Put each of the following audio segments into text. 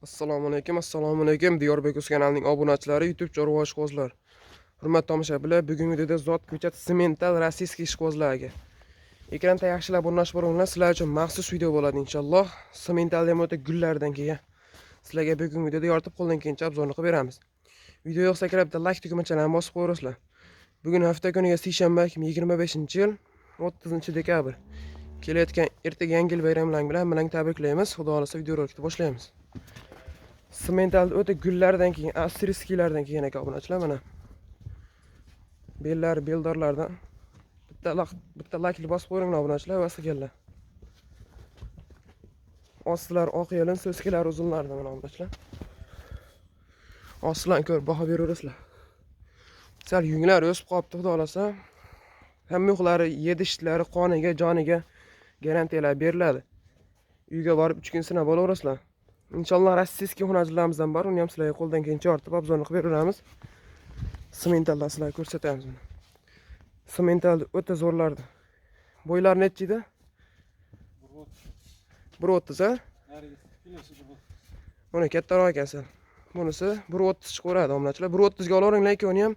Assalomu alaykum. Diyorbek kanalining obunachilari, YouTube chorva ishqibozlar. Hurmatli tomoshabinlar, bugungi videoda zot ko'chat semental rossiyskiy ishqibozlarga. Ekranda yaxshilab o'rnash bo'ringlar, sizlar uchun maxsus video bo'ladi inshaalloh. Semental ham o'ta gullardan keyin sizlarga bugungi videoda yoritib qo'ldan kelgancha obzorni qilib beramiz. Video yoqsa kirib bitta like tugmachalarini bosib qo'yinglar. Bugun hafta kuniga seshanba 2025-yil 30-dekabr. Kelayotgan ertaga yangi yil bayramlaring bilan tabriklaymiz. Xudo xolasa videorolikni boshlaymiz. Semental o'ta gullardan keyin asteriskiylardan keyin ekan obunachilar mana. Bellar, beldorlardan bitta like bosib qo'yinglar obunachilar va sigirlar. Ostilar oq yelin, so'skilar uzunlardan mana obunachilar. Ostidan ko'rib baho beraverasizlar. Sal yunglar o'sib qolibdi, xudo xolasa. Hamma yo'qlari yedishlari qoniga, joniga garantiyalar beriladi. Uyga borib 3 kun sinab olaverasizlar. İnşallah rossiyskiy xunachilarimizdan bor, uni ham sizlarga qo'ldan kelgancha ortib obzorni qilib beramiz. Sementaldan sizlarga ko'rsatamiz. Semental o'ta zo'rlardi. Bo'ylari necha edi? 1.30 ha? Buni kattaroq ekansan. Bunisi 1.30 chiqaveradi obunachilar. 1.30 ga olaveringlar ikkovini ham.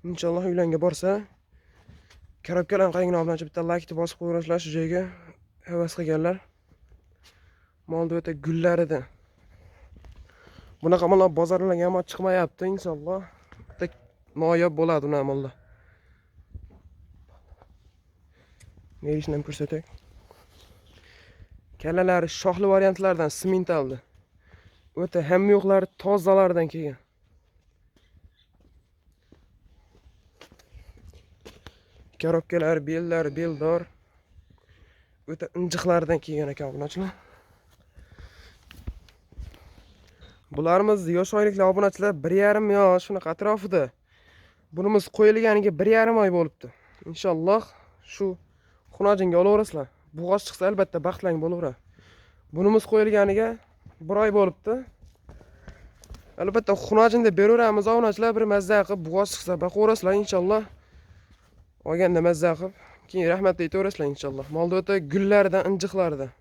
Inshaalloh uylarga borsa, karobkalarni qaranglar obunachilar, bitta like bosib qo'yinglar shu joyga. Havas qilganlar. Molda o'ta gullaridan. Bunaqa mallar bozorlarga ham chiqmayapti, inshaalloh. Bitta noyob bo'ladi uni amalda. Nerishni ham ko'rsatay. Kallalari shoxli variantlardan sementaldi. O'ta hamma yo'qlari tozalardan kelgan. Karobkalar, bellar, beldor o'ta injiqlardan kelgan ekan obunachilar. Bularimiz yosh oyliklar obunachilar 1,5 yosh shunaqa atrofida. Bunimiz qo'yilganiga 1,5 oy bo'libdi. Inshaalloh shu xunajinga olaverasizlar. Bug'oz chiqsa albatta baxtlang bo'laveradi. Bunimiz qo'yilganiga 1 oy bo'libdi. Albatta xunajinda beraveramiz obunachilar, bir mazza qilib bug'oz chiqsa boqaverasizlar inshaalloh. Olganda mazza qilib, keyin rahmat aytaverasizlar inshaalloh. Molda o'ta gullardan, injiqlardan.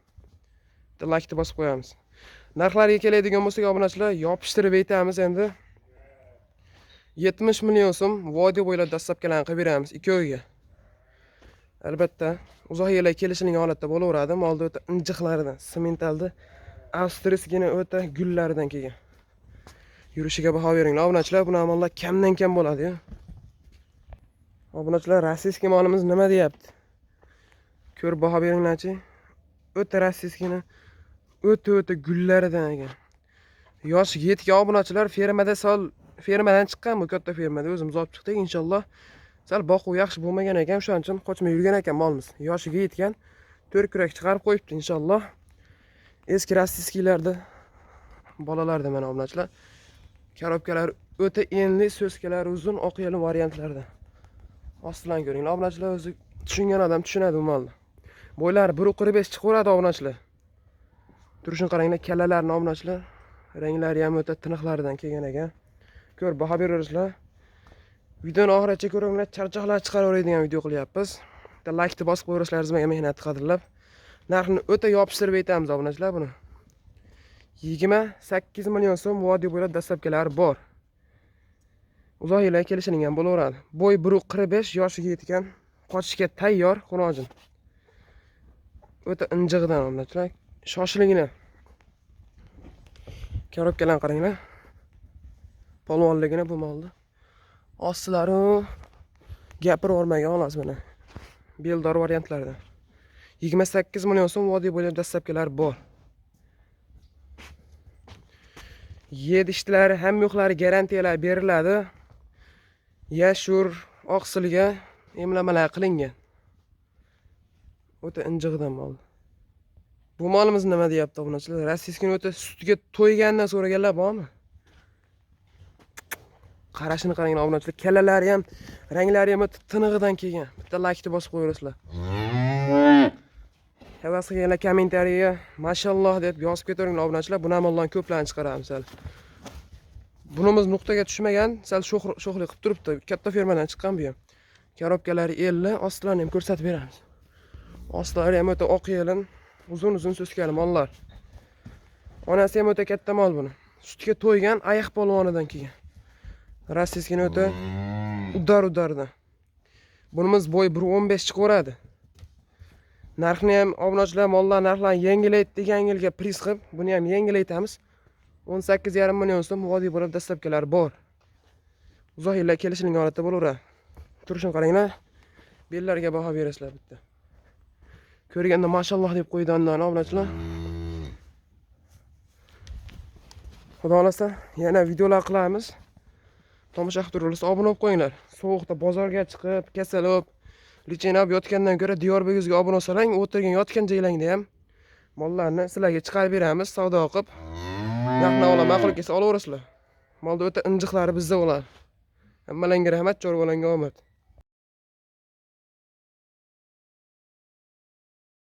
Bitta like bosib qo'yamiz. Narxlarga keladigan bo'lsak obunachilar, yopishtirib aytamiz endi. 70 million so'm vodiy bo'ylab dastlabkilarni qilib beramiz ikkoviga. Albatta, uzoq yillar kelishning holatda bo'laveradi. Molda o'ta injiqlardan, sementaldi, avstriyskini o'ta gullaridan kelgan. Yurishiga baho beringlar obunachilar, buni amallar kamdan kam bo'ladi-yu. Obunachilar, rossiyskiy molimiz nima deyapti? Ko'rib baho beringlarchi. O'ta rossiyskini o'ta gullaridan ekan. Yosh yetgan obunachilar fermadan chiqqan, bu katta fermada o'zimiz olib chiqdik inshaalloh. Sal boquv yaxshi bo'lmagan ekan, shuning uchun qochmay yurgan ekan molimiz. Yoshiga yetgan 4 kurak chiqarib qo'yibdi inshaalloh. Eski rossiyskiylarda bolalarda mana obunachilar. Karobkalar o'ta enli, so'skalar uzun, oq yelin variantlarda. Ostidan ko'ringlar obunachilar, o'zi tushungan odam tushunadi bu molni. Bo'ylari 1.45 chiqaveradi obunachilar. Turishini qaranglar, kallalarni obunachilar. Ranglari ham o'ta tiniqlaridan kelgan ekan. Ko'rib baho beraverasizlar. Videoni oxirigacha ko'ringlar, charchoqlar chiqaraveradigan video qilyapmiz. Bitta like bosib qo'yasizlar, bizga mehnat qadrlab. Narxini o'ta yopishtirib aytamiz obunachilar buni. 28 million so'm vodiy bo'ylab dastlabkilar bor. Uzoq yillar kelishining ham bo'laveradi. Bo'y 1.45, yoshiga yetgan, qochishga tayyor xunojin. O'ta injiqdan obunachilar. Shoshilinglar. Karobkalarni qaranglar. Polvonligini bu molda. Ostilari gapirib olmagan xolos mana. Beldor variantlardan. 28 million so'm vodiy bo'ylab dastlabkilar bor. Yedishlari ham yo'qlari garantiyalar beriladi. Yashur, oqsilga emlamalar qilingan. O'ta injiqdan mol. Bu molimiz nima deyapti obunachilar? Rossiyskiy o'ta sutiga to'ygandan so'raganlar bormi? Qarashini qaranglar obunachilar. Kallalari ham, ranglari ham o'ta tinig'idan kelgan. Bitta like bosib qo'yasizlar. Havas qilganlar kommentariyaga mashalloh deb yozib ketaveringlar obunachilar. Buni amaldan ko'plarni chiqaramiz hali. Bunimiz nuqtaga tushmagan, sal sho'xlik qilib turibdi. Katta fermadan chiqqan bu ham. Karobkalari 50, ostilarini ham ko'rsatib beramiz. Ostlari ham o'ta oq yelin, uzun so'skali mollar. Onasi ham o'ta katta mol buni. Sutga to'ygan ayiq polvonidan kelgan. Rossiyskini o'ta udar-udardan. Bunimiz bo'y 1.15 chiqaveradi. Narxni ham obunachilar mollar narxlarini yangilaydi degan yilga priz qilib, buni ham yangilaytamiz. 18,5 million so'm vodiy bo'lib dastlabkilar bor. Uzoq yillar kelishilgan holatda bo'laveradi. Turishini qaranglar. Bellarga baho berasizlar bitta. Ko'rganda mashalloh deb qo'ydi andani obunachilar. Xudo xolasa yana videolar qilamiz. Tomosha qilib turibsiz, obuna bo'lib qo'yinglar. Sovuqda bozorga chiqib, kasal bo'lib, lichinab yotgandan ko'ra Diyorbekizga obuna bo'lsang, o'tirgan yotgan joylaringda ham mollarni sizlarga chiqarib beramiz, savdo qilib. Narx-navo ma'qul kelsa olaverasizlar. Molda o'ta injiqlari bizda bo'ladi. Hammalarga rahmat, chorvalarga omad.